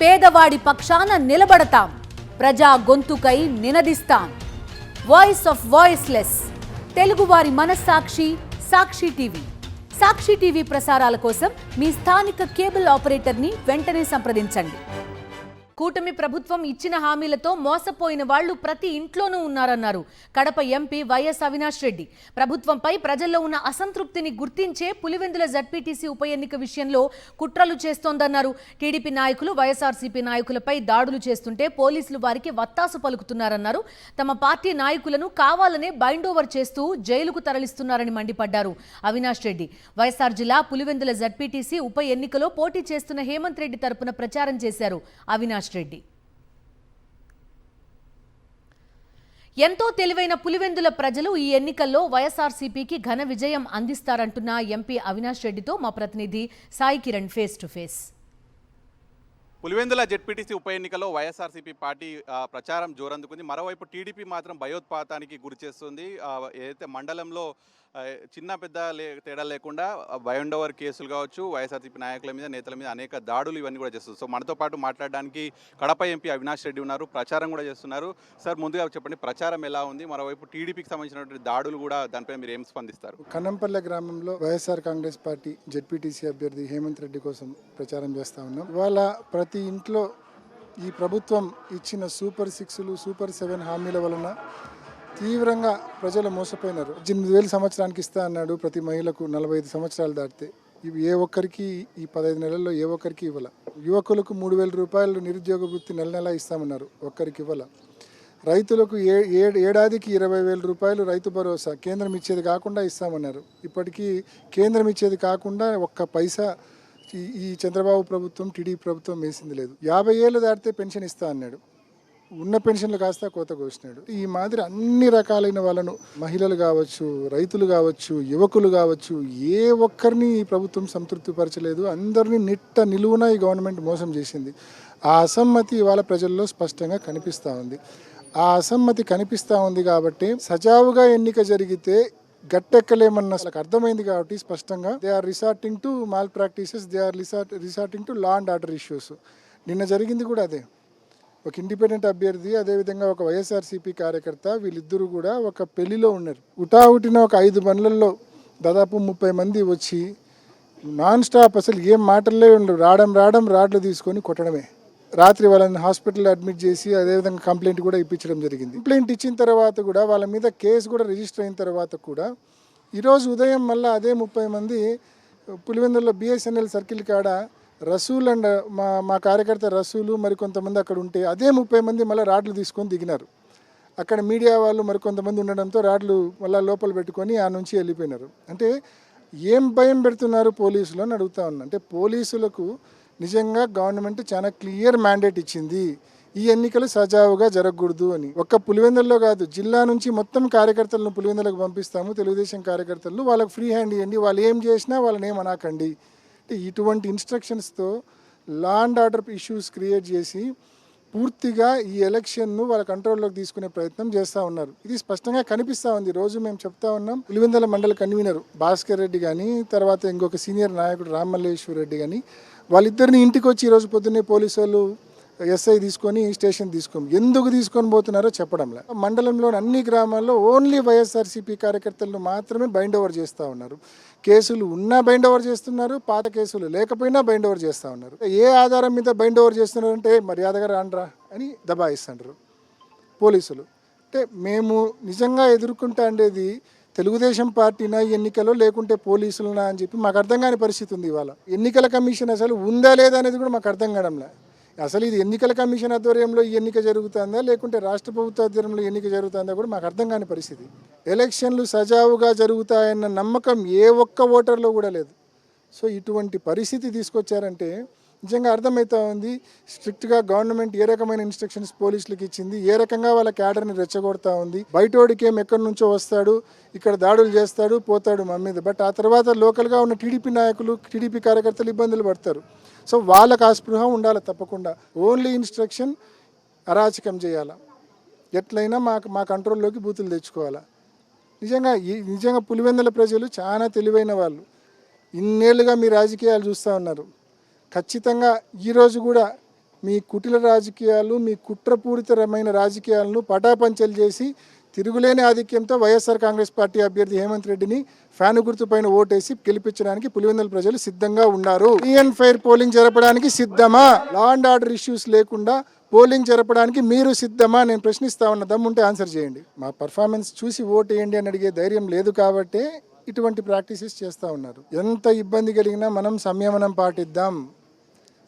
పేదవాడి పక్షాన నిలబడతాం, ప్రజా గొంతుకై నినదిస్తాం. వాయిస్ ఆఫ్ వాయిస్లెస్, తెలుగువారి మనస్సాక్షి సాక్షి టీవీ. సాక్షి టీవీ ప్రసారాల కోసం మీ స్థానిక కేబుల్ ఆపరేటర్ని వెంటనే సంప్రదించండి. కూటమి ప్రభుత్వం ఇచ్చిన హామీలతో మోసపోయిన వాళ్లు ప్రతి ఇంట్లోనూ ఉన్నారన్నారు కడప ఎంపీ వైఎస్ అవినాష్ రెడ్డి. ప్రభుత్వంపై ప్రజల్లో ఉన్న అసంతృప్తిని గుర్తించే పులివెందుల జడ్పీటీసీ ఉప ఎన్నిక విషయంలో కుట్రలు చేస్తోందన్నారు. టీడీపీ నాయకులు వైఎస్ఆర్సీపీ నాయకులపై దాడులు చేస్తుంటే పోలీసులు వారికి వత్తాసు పలుకుతున్నారన్నారు. తమ పార్టీ నాయకులను కావాలనే బైండ్ ఓవర్ చేస్తూ జైలుకు తరలిస్తున్నారని మండిపడ్డారు అవినాష్ రెడ్డి. వైఎస్ఆర్ జిల్లా పులివెందుల జడ్పీటీసీ ఉప ఎన్నికలో పోటీ చేస్తున్న హేమంత్ రెడ్డి తరపున ప్రచారం చేశారు అవినాష్ రెడ్డి. ఎంతో తెలివైన పులివెందుల ప్రజలు ఈ ఎన్నికల్లో వైఎస్ఆర్సీపీకి ఘన విజయం అందిస్తారంటున్న ఎంపీ అవినాష్ రెడ్డితో మా ప్రతినిధి Sai Kiran face to face. Pulivendula ZPTC ఉప ఎన్నికలో వైఎస్ఆర్సీపీ పార్టీ ప్రచారం జోరందుకుంది. మరోవైపు టీడీపీ మాత్రం భయోత్పాతానికి గురి చేస్తుంది. ఏదైతే మండలంలో చిన్న పెద్ద తేడా లేకుండా బైండ్ ఓవర్ కేసులు కావచ్చు, వైఎస్ఆర్సీపీ నాయకుల మీద నేతల మీద అనేక దాడులు ఇవన్నీ కూడా చేస్తుంది. సో మనతో పాటు మాట్లాడడానికి కడప ఎంపీ అవినాష్ రెడ్డి ఉన్నారు, ప్రచారం కూడా చేస్తున్నారు. సార్ ముందుగా చెప్పండి, ప్రచారం ఎలా ఉంది? మరోవైపు టీడీపీకి సంబంధించినటువంటి దాడులు కూడా దానిపై మీరు ఏం స్పందిస్తారు? కన్నంపల్లె గ్రామంలో వైఎస్ఆర్ కాంగ్రెస్ పార్టీ జెడ్పీటీసీ అభ్యర్థి హేమంత్ రెడ్డి కోసం ప్రచారం చేస్తా ఉన్నాం. ఇవాళ ప్రతి ఇంట్లో ఈ ప్రభుత్వం ఇచ్చిన సూపర్ 6లు సూపర్ 7 హామీల వలన తీవ్రంగా ప్రజలు మోసపోయినారు. 18,000 సంవత్సరానికి ఇస్తా అన్నాడు ప్రతి మహిళకు 45 సంవత్సరాలు దాటితే. ఇవి ఏ ఒక్కరికి ఈ 15 నెలల్లో ఏ ఒక్కరికి ఇవ్వాల. యువకులకు 3,000 రూపాయలు నిరుద్యోగ వృత్తి నెల ఇస్తామన్నారు, ఒక్కరికి ఇవ్వాల. రైతులకు ఏడాదికి 20,000 రూపాయలు రైతు భరోసా కేంద్రం ఇచ్చేది కాకుండా ఇస్తామన్నారు. ఇప్పటికీ కేంద్రం ఇచ్చేది కాకుండా ఒక్క పైసా ఈ చంద్రబాబు ప్రభుత్వం టీడీపీ ప్రభుత్వం వేసింది లేదు. 50 ఏళ్ళు దాటితే పెన్షన్ ఇస్తా అన్నాడు, ఉన్న పెన్షన్లు కాస్త కోత కోసినాడు. ఈ మాదిరి అన్ని రకాలైన వాళ్ళను, మహిళలు కావచ్చు, రైతులు కావచ్చు, యువకులు కావచ్చు, ఏ ఒక్కరిని ఈ ప్రభుత్వం సంతృప్తిపరచలేదు. అందరినీ నిలువున ఈ గవర్నమెంట్ మోసం చేసింది. ఆ అసమ్మతి ఇవాళ ప్రజల్లో స్పష్టంగా కనిపిస్తూ ఉంది. ఆ అసమ్మతి కనిపిస్తూ ఉంది కాబట్టి సజావుగా ఎన్నిక జరిగితే గట్టెక్కలేమన్న అర్థమైంది కాబట్టి స్పష్టంగా they are resorting to malpractices, they are resorting to law and order issues. నిన్న జరిగింది కూడా అదే. ఒక ఇండిపెండెంట్ అభ్యర్థి, అదేవిధంగా ఒక వైఎస్ఆర్సీపీ కార్యకర్త, వీళ్ళిద్దరూ కూడా ఒక పెళ్లిలో ఉన్నారు. ఉటావుటిన ఒక 5 బండ్లలో దాదాపు 30 మంది వచ్చి నాన్ స్టాప్, అసలు ఏం మాటలే ఉండవు, రావడం రాడ్లు తీసుకొని కొట్టడమే. రాత్రి వాళ్ళని హాస్పిటల్లో అడ్మిట్ చేసి అదేవిధంగా కంప్లైంట్ కూడా ఇప్పించడం జరిగింది. కంప్లైంట్ ఇచ్చిన తర్వాత కూడా వాళ్ళ మీద కేసు కూడా రిజిస్టర్ అయిన తర్వాత కూడా ఈరోజు ఉదయం మళ్ళీ అదే 30 మంది పులివెందుల్లో బిఎస్ఎన్ఎల్ సర్కిల్ కాడ రసూల్ అండ్ మా కార్యకర్త రసూలు మరికొంతమంది అక్కడ ఉంటే అదే 30 మంది మళ్ళీ రాడ్లు తీసుకొని దిగినారు. అక్కడ మీడియా వాళ్ళు మరికొంతమంది ఉండడంతో రాడ్లు మళ్ళీ లోపల పెట్టుకొని ఆ నుంచి వెళ్ళిపోయినారు. అంటే ఏం భయం పెడుతున్నారు పోలీసులు అని అడుగుతా ఉన్నా. అంటే పోలీసులకు నిజంగా గవర్నమెంట్ చాలా క్లియర్ మ్యాండేట్ ఇచ్చింది, ఈ ఎన్నికలు సజావుగా జరగకూడదు అని. ఒక్క పులివెందుల్లో కాదు, జిల్లా నుంచి మొత్తం కార్యకర్తలను పులివెందులకు పంపిస్తాము, తెలుగుదేశం కార్యకర్తలు, వాళ్ళకు ఫ్రీ హ్యాండ్ ఇవ్వండి, వాళ్ళు ఏం చేసినా వాళ్ళని ఏం అనకండి. అంటే ఇటువంటి ఇన్స్ట్రక్షన్స్తో law and order issues create చేసి పూర్తిగా ఈ ఎలక్షన్ను వాళ్ళ కంట్రోల్లోకి తీసుకునే ప్రయత్నం చేస్తూ ఉన్నారు. ఇది స్పష్టంగా కనిపిస్తూ ఉంది. రోజు మేము చెప్తా ఉన్నాం, పులివెందుల మండల కన్వీనర్ భాస్కర్ రెడ్డి కానీ, తర్వాత ఇంకొక సీనియర్ నాయకుడు రామ్మల్లేశ్వర్ రెడ్డి కానీ, వాళ్ళిద్దరిని ఇంటికి వచ్చి ఈరోజు పొద్దున్నే పోలీసు వాళ్ళు ఎస్ఐ తీసుకొని స్టేషన్ ఎందుకు తీసుకొని పోతున్నారో చెప్పడంలే. మండలంలోని అన్ని గ్రామాల్లో ఓన్లీ వైఎస్ఆర్సీపీ కార్యకర్తలను మాత్రమే బైండ్ ఓవర్ చేస్తూ ఉన్నారు. కేసులు ఉన్నా బైండ్ ఓవర్ చేస్తున్నారు, పాత కేసులు లేకపోయినా బైండ్ ఓవర్ చేస్తూ ఉన్నారు. ఏ ఆధారం మీద బైండ్ ఓవర్ చేస్తున్నారంటే మర్యాదగా రాండ్రా అని దబాయిస్తుంటారు పోలీసులు. అంటే మేము నిజంగా ఎదుర్కొంటా ఉండేది తెలుగుదేశం పార్టీనా ఈ ఎన్నికలో, లేకుంటే పోలీసులనా అని చెప్పి మాకు అర్థం కాని పరిస్థితి ఉంది. ఇవాళ ఎన్నికల కమిషన్ అసలు ఉందా లేదా అనేది కూడా మాకు అర్థం కావడంలే. అసలు ఇది ఎన్నికల కమిషన్ ఆధ్వర్యంలో ఈ ఎన్నిక జరుగుతుందా, లేకుంటే రాష్ట్ర ప్రభుత్వ ఆధ్వర్యంలో ఎన్నిక జరుగుతుందా కూడా మాకు అర్థం కాని పరిస్థితి. ఎలక్షన్లు సజావుగా జరుగుతాయన్న నమ్మకం ఏ ఒక్క ఓటర్లో కూడా లేదు. సో ఇటువంటి పరిస్థితి తీసుకొచ్చారంటే నిజంగా అర్థమవుతా ఉంది స్ట్రిక్ట్గా గవర్నమెంట్ ఏ రకమైన ఇన్స్ట్రక్షన్స్ పోలీసులకు ఇచ్చింది, ఏ రకంగా వాళ్ళ క్యాడర్ని రెచ్చగొడతా ఉంది. బయటోడికేం ఎక్కడి నుంచో వస్తాడు, ఇక్కడ దాడులు చేస్తాడు, పోతాడు మా మీద. బట్ ఆ తర్వాత లోకల్గా ఉన్న టీడీపీ నాయకులు, టీడీపీ కార్యకర్తలు ఇబ్బందులు పడతారు. సో వాళ్ళకు ఆ స్పృహ ఉండాలి తప్పకుండా. ఓన్లీ ఇన్స్ట్రక్షన్ అరాచకం చేయాలా, ఎట్లయినా మా కంట్రోల్లోకి బూతులు తెచ్చుకోవాలా. నిజంగా పులివెందుల ప్రజలు చాలా తెలివైన వాళ్ళు. ఇన్నేళ్లుగా మీ రాజకీయాలు చూస్తూ ఉన్నారు. ఖచ్చితంగా ఈరోజు కూడా మీ కుటిల రాజకీయాలు, మీ కుట్రపూరితమైన రాజకీయాలను పటాపంచలు చేసి తిరుగులేని ఆధిక్యంతో వైఎస్ఆర్ కాంగ్రెస్ పార్టీ అభ్యర్థి హేమంత్ రెడ్డిని ఫ్యాను గుర్తుపైన ఓటేసి గెలిపించడానికి పులివెందుల ప్రజలు సిద్ధంగా ఉన్నారు. ఫ్రీ అండ్ ఫెయిర్ పోలింగ్ జరపడానికి సిద్ధమా? లా అండ్ ఆర్డర్ ఇష్యూస్ లేకుండా పోలింగ్ జరపడానికి మీరు సిద్ధమా? నేను ప్రశ్నిస్తా ఉన్న, దమ్ముంటే ఆన్సర్ చేయండి. మా పర్ఫార్మెన్స్ చూసి ఓటు వేయండి అని అడిగే ధైర్యం లేదు కాబట్టే ఇటువంటి ప్రాక్టీసెస్ చేస్తూ ఉన్నారు. ఎంత ఇబ్బంది కలిగినా మనం సంయమనం పాటిద్దాం.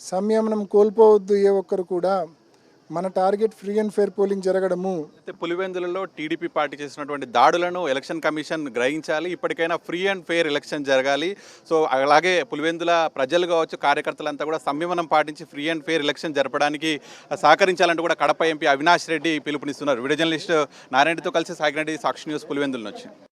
సంయమనం కోల్పోవద్దు ఏ ఒక్కరు కూడా. మన target free and fair polling జరగడము. పులివెందులలో టీడీపీ పార్టీ చేసినటువంటి దాడులను ఎలక్షన్ కమిషన్ గ్రహించాలి. ఇప్పటికైనా ఫ్రీ అండ్ ఫెయిర్ ఎలక్షన్ జరగాలి. సో అలాగే పులివెందుల ప్రజలు కావచ్చు, కార్యకర్తలంతా కూడా సంయమనం పాటించి ఫ్రీ అండ్ ఫెయిర్ ఎలక్షన్ జరపడానికి సహకరించాలంటూ కూడా కడప ఎంపీ అవినాష్ రెడ్డి పిలుపునిస్తున్నారు. వీడియో జర్నలిస్ట్ నారాయణతో కలిసి సాగిరెడ్డి, సాక్షి న్యూస్, పులివెందుల నుంచి.